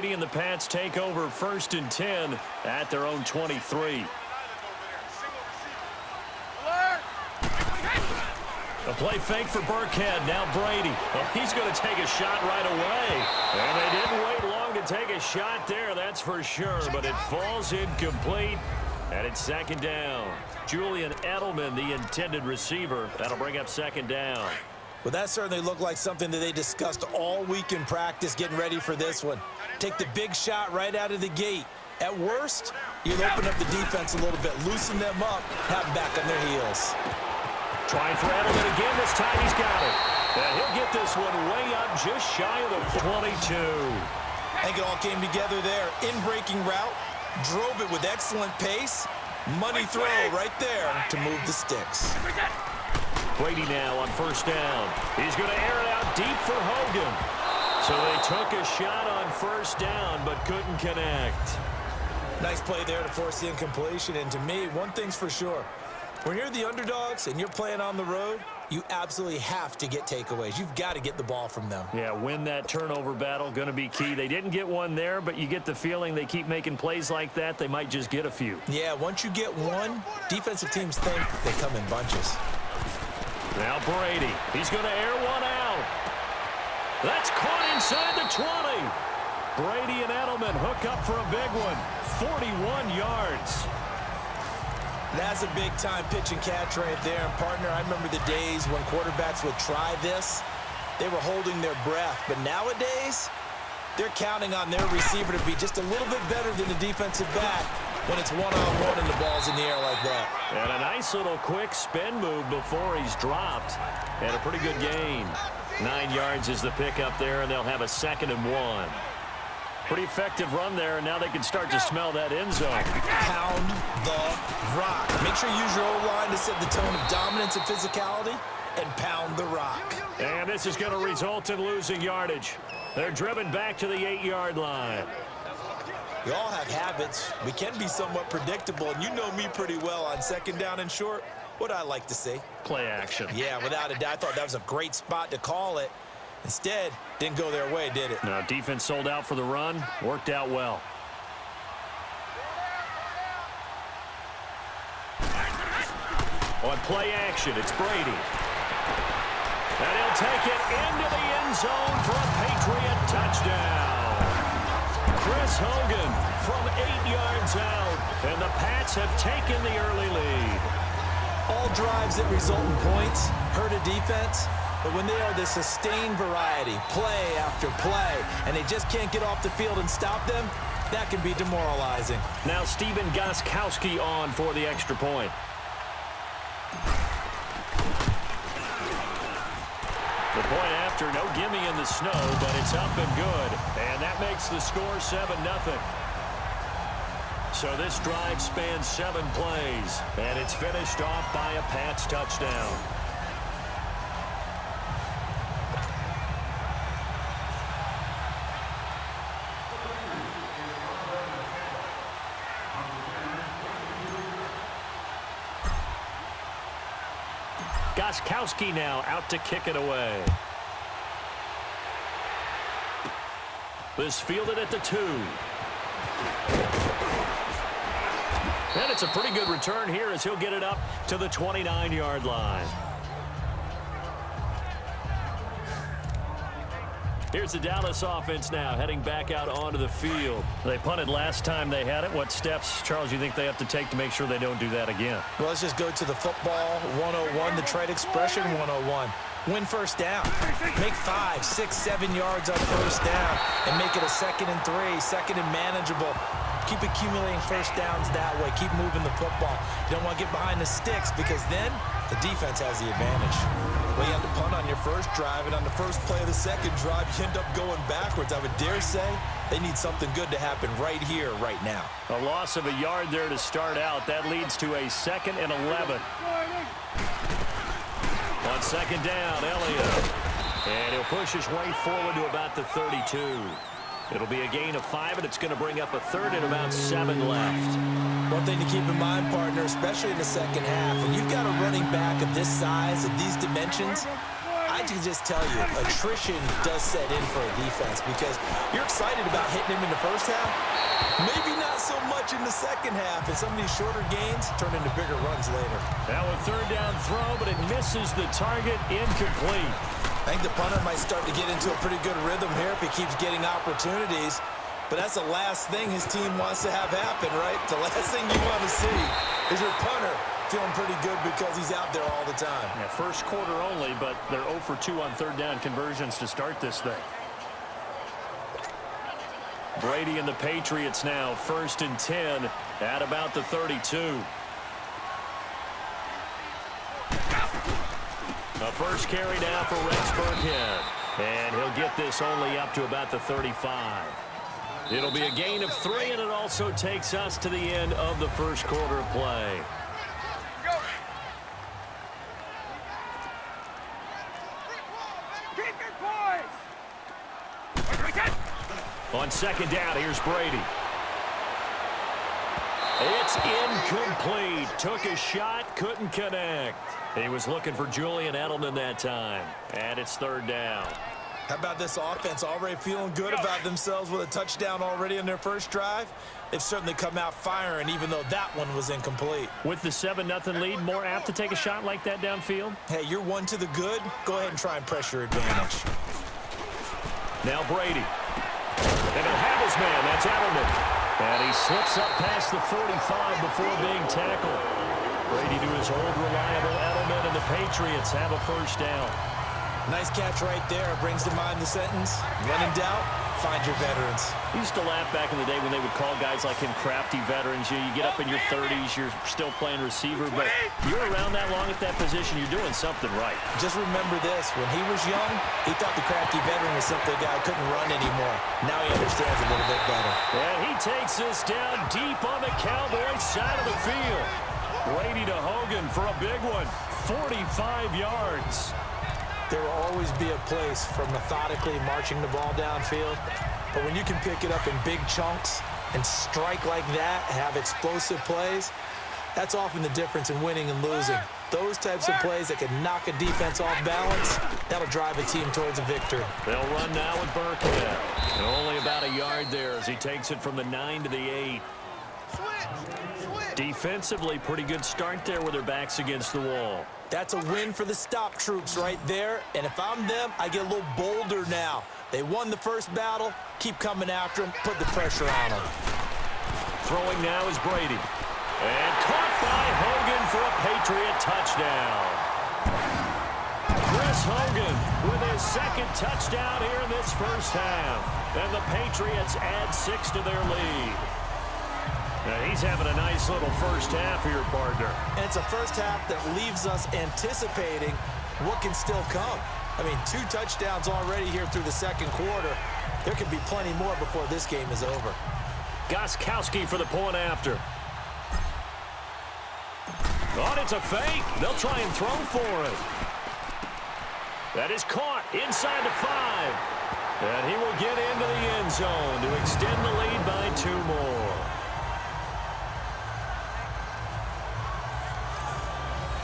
And the Pats take over 1st and 10 at their own 23. A play fake for Burkhead. Now Brady. Well, he's going to take a shot right away. And they didn't wait long to take a shot there, that's for sure. But it falls incomplete. And it's 2nd down. Julian Edelman, the intended receiver. That'll bring up 2nd down. Well, that certainly looked like something that they discussed all week in practice getting ready for this one. Take the big shot right out of the gate. At worst, you'll open up the defense a little bit, loosen them up, have them back on their heels. Trying for Edelman again. This time he's got it. And he'll get this one way up just shy of the 22. I think it all came together there. In-breaking route, drove it with excellent pace. Money throw right there to move the sticks. Brady now on 1st down. He's going to air it out deep for Hogan. So they took a shot on 1st down but couldn't connect. Nice play there to force the incompletion. And to me, one thing's for sure. When you're the underdogs and you're playing on the road, you absolutely have to get takeaways. You've got to get the ball from them. Yeah, win that turnover battle, going to be key. They didn't get one there, but you get the feeling they keep making plays like that, they might just get a few. Yeah, once you get one, defensive teams think they come in bunches. Now Brady. He's going to air one out. That's caught inside the 20. Brady and Edelman hook up for a big one. 41 yards. That's a big-time pitch and catch right there. And, partner, I remember the days when quarterbacks would try this. They were holding their breath. But nowadays, they're counting on their receiver to be just a little bit better than the defensive back when it's one-on-one and the ball's in the air like that. And a nice little quick spin move before he's dropped. And a pretty good gain. 9 yards is the pickup there, and they'll have a 2nd and 1. Pretty effective run there, and now they can start to smell that end zone. Pound the rock. Make sure you use your O-line to set the tone of dominance and physicality, and pound the rock. And this is going to result in losing yardage. They're driven back to the 8-yard line. We all have habits. We can be somewhat predictable, and you know me pretty well on 2nd down and short. What I like to see. Play action. Yeah, without a doubt. I thought that was a great spot to call it. Instead, didn't go their way, did it? No, defense sold out for the run. Worked out well. On play action, it's Brady. And he'll take it into the end zone for a Patriot touchdown. Chris Hogan from 8 yards out. And the Pats have taken the early lead. All drives that result in points hurt a defense. But when they are the sustained variety, play after play, and they just can't get off the field and stop them, that can be demoralizing. Now Steven Gostkowski on for the extra point. The point after, no gimme in the snow, but it's up and good. And that makes the score 7-0. So this drive spans 7 plays, and it's finished off by a Pats touchdown. Gostkowski now out to kick it away. This fielded at the 2. And it's a pretty good return here as he'll get it up to the 29-yard line. Here's the Dallas offense now heading back out onto the field. They punted last time they had it. What steps, Charles, you think they have to take to make sure they don't do that again? Well, let's just go to the football 101, the trade expression 101. Win 1st down. Make 5, 6, 7 yards on 1st down and make it a 2nd and 3, 2nd and manageable. Keep accumulating 1st downs that way. Keep moving the football. You don't want to get behind the sticks because then the defense has the advantage. Well, you have to punt on your first drive, and on the first play of the second drive, you end up going backwards. I would dare say they need something good to happen right here, right now. A loss of a yard there to start out. That leads to a 2nd and 11. On 2nd down, Elliott. And he'll push his way forward to about the 32. It'll be a gain of 5, and it's going to bring up a 3rd and about 7 left. One thing to keep in mind, partner, especially in the second half, when you've got a running back of this size, of these dimensions, I can just tell you, attrition does set in for a defense because you're excited about hitting him in the first half. Maybe not so much in the second half, and some of these shorter gains turn into bigger runs later. Now a third down throw, but it misses the target, incomplete. I think the punter might start to get into a pretty good rhythm here if he keeps getting opportunities. But that's the last thing his team wants to have happen, right? The last thing you want to see is your punter feeling pretty good because he's out there all the time. Yeah, first quarter only, but they're 0 for 2 on third down conversions to start this thing. Brady and the Patriots now 1st and 10 at about the 32. A first carry now for Rex Burkhead. And he'll get this only up to about the 35. It'll be a gain of 3, and it also takes us to the end of the first quarter of play. On second down, here's Brady. It's incomplete. Took a shot, couldn't connect. He was looking for Julian Edelman that time. And it's third down. How about this offense already feeling good about themselves with a touchdown already in their first drive? They've certainly come out firing, even though that one was incomplete. With the 7-0 lead, more apt to take a shot like that downfield? Hey, you're one to the good. Go ahead and try and press your advantage. Now Brady. And he'll have his man. That's Edelman. And he slips up past the 45 before being tackled. Brady to his old reliable Edelman, and the Patriots have a first down. Nice catch right there. Brings to mind the sentence, when in doubt, find your veterans. I used to laugh back in the day when they would call guys like him crafty veterans. You get up in your 30s, you're still playing receiver, but you're around that long at that position, you're doing something right. Just remember this, when he was young, he thought the crafty veteran was simply a guy who couldn't run anymore. Now he understands a little bit better. And he takes this down deep on the Cowboys side of the field. Brady to Hogan for a big one, 45 yards. There will always be a place for methodically marching the ball downfield. But when you can pick it up in big chunks and strike like that, have explosive plays, that's often the difference in winning and losing. Those types of plays that can knock a defense off balance, that'll drive a team towards a victory. They'll run now with Burkhead. And only about a yard there as he takes it from the 9 to the 8. Defensively, pretty good start there with their backs against the wall. That's a win for the stop troops right there. And if I'm them, I get a little bolder now. They won the first battle. Keep coming after them. Put the pressure on them. Throwing now is Brady. And caught by Hogan for a Patriot touchdown. Chris Hogan with his second touchdown here in this first half. And the Patriots add 6 to their lead. Now he's having a nice little first half here, partner. And it's a first half that leaves us anticipating what can still come. I mean, 2 touchdowns already here through the second quarter. There could be plenty more before this game is over. Gostkowski for the point after. Oh, it's a fake. They'll try and throw for it. That is caught inside the 5. And he will get into the end zone to extend the lead by 2 more.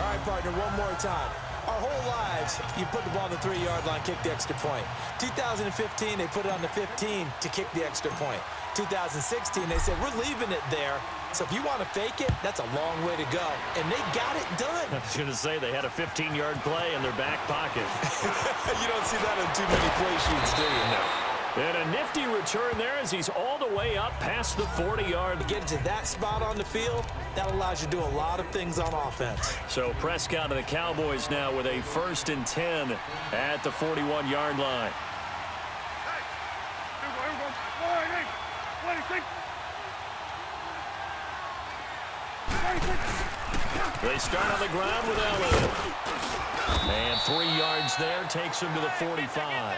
All right, partner, one more time. Our whole lives, you put the ball on the 3-yard line, kick the extra point. 2015, they put it on the 15 to kick the extra point. 2016, they said, we're leaving it there. So if you want to fake it, that's a long way to go. And they got it done. I was going to say they had a 15-yard play in their back pocket. You don't see that on too many play sheets, do you? No. And a nifty return there as he's all the way up past the 40-yard. To get to that spot on the field, that allows you to do a lot of things on offense. So Prescott and the Cowboys now with a 1st and 10 at the 41-yard line. They start on the ground with Elliott. And 3 yards there takes him to the 45.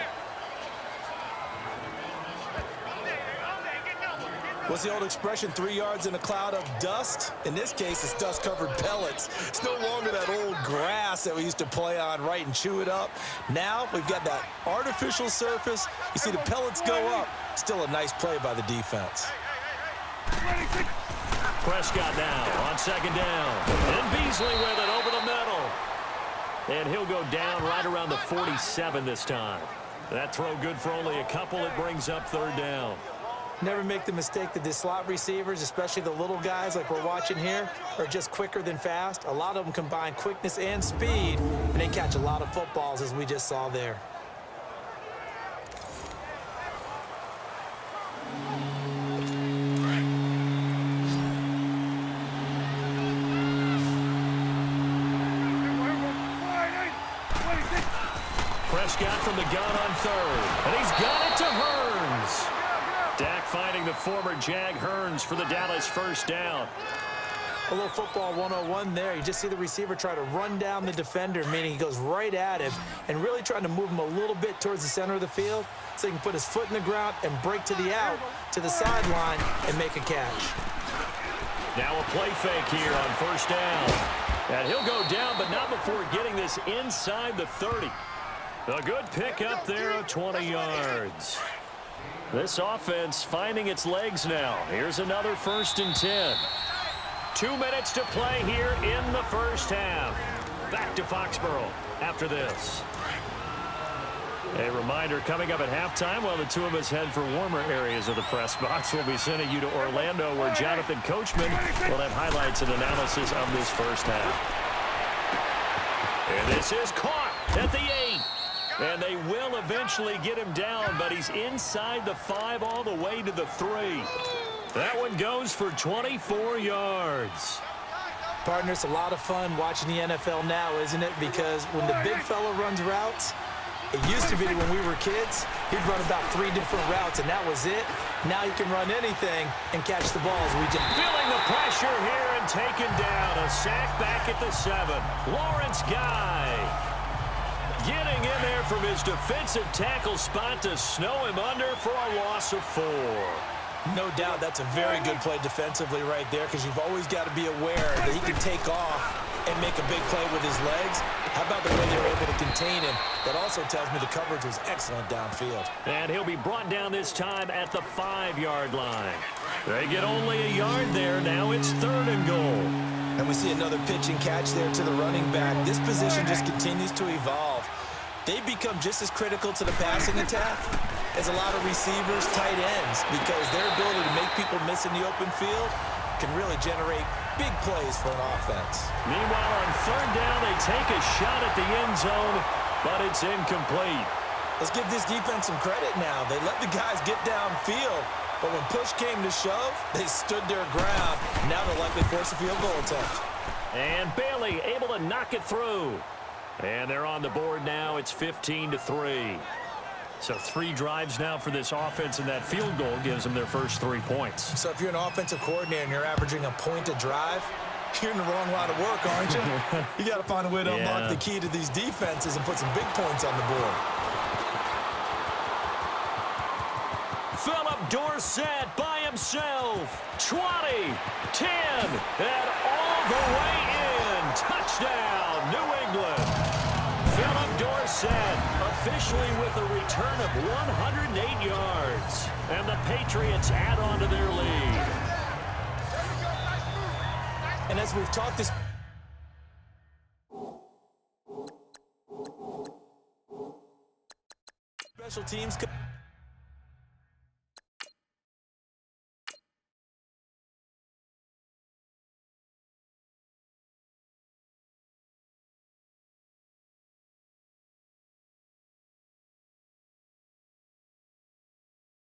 What's the old expression, 3 yards in a cloud of dust? In this case, it's dust-covered pellets. It's no longer that old grass that we used to play on, right, and chew it up. Now we've got that artificial surface. You see the pellets go up. Still a nice play by the defense. Prescott now on 2nd down. And Beasley with it over the middle. And he'll go down right around the 47 this time. That throw good for only a couple. It brings up third down. Never make the mistake that the slot receivers, especially the little guys like we're watching here, are just quicker than fast. A lot of them combine quickness and speed, and they catch a lot of footballs, as we just saw there. Prescott from the gun on third, and he's got it to Hearns. Dak finding the former Jag Hearns for the Dallas first down. A little football 101 there. You just see the receiver try to run down the defender, meaning he goes right at him and really trying to move him a little bit towards the center of the field so he can put his foot in the ground and break to the out, to the sideline, and make a catch. Now a play fake here on first down. And he'll go down, but not before getting this inside the 30. A good pickup there of 20 yards. This offense finding its legs now. Here's another 1st and 10. 2 minutes to play here in the first half. Back to Foxborough after this. A reminder coming up at halftime while the two of us head for warmer areas of the press box. We'll be sending you to Orlando where Jonathan Coachman will have highlights and analysis of this first half. And this is caught at the 8. And they will eventually get him down, but he's inside the 5 all the way to the 3. That one goes for 24 yards. Partner, it's a lot of fun watching the NFL now, isn't it? Because when the big fella runs routes, it used to be when we were kids, he'd run about 3 different routes, and that was it. Now he can run anything and catch the balls. Feeling the pressure here and taken down. A sack back at the 7. Lawrence Guy getting in there from his defensive tackle spot to snow him under for a loss of 4. No doubt that's a very good play defensively right there because you've always got to be aware that he can take off and make a big play with his legs. How about the way they were able to contain him? That also tells me the coverage was excellent downfield. And he'll be brought down this time at the 5-yard line. They get only a yard there. Now it's 3rd and goal. And we see another pitch and catch there to the running back. This position just continues to evolve. They become just as critical to the passing attack as a lot of receivers, tight ends, because their ability to make people miss in the open field can really generate big plays for an offense. Meanwhile, on 3rd down, they take a shot at the end zone, but it's incomplete. Let's give this defense some credit now. They let the guys get downfield, but when push came to shove, they stood their ground. Now they'll likely force a field goal attempt. And Bailey able to knock it through. And they're on the board now. It's 15-3. So 3 drives now for this offense, and that field goal gives them their first 3 points. So if you're an offensive coordinator and you're averaging a point a drive, you're in the wrong line of work, aren't you? You got to find a way to unlock the key to these defenses and put some big points on the board. Philip Dorsett by himself. 20, 10, and all the way in. Touchdown, New England. Philip Dorsett officially with a return of 108 yards. And the Patriots add on to their lead. And as we've talked this... Special teams...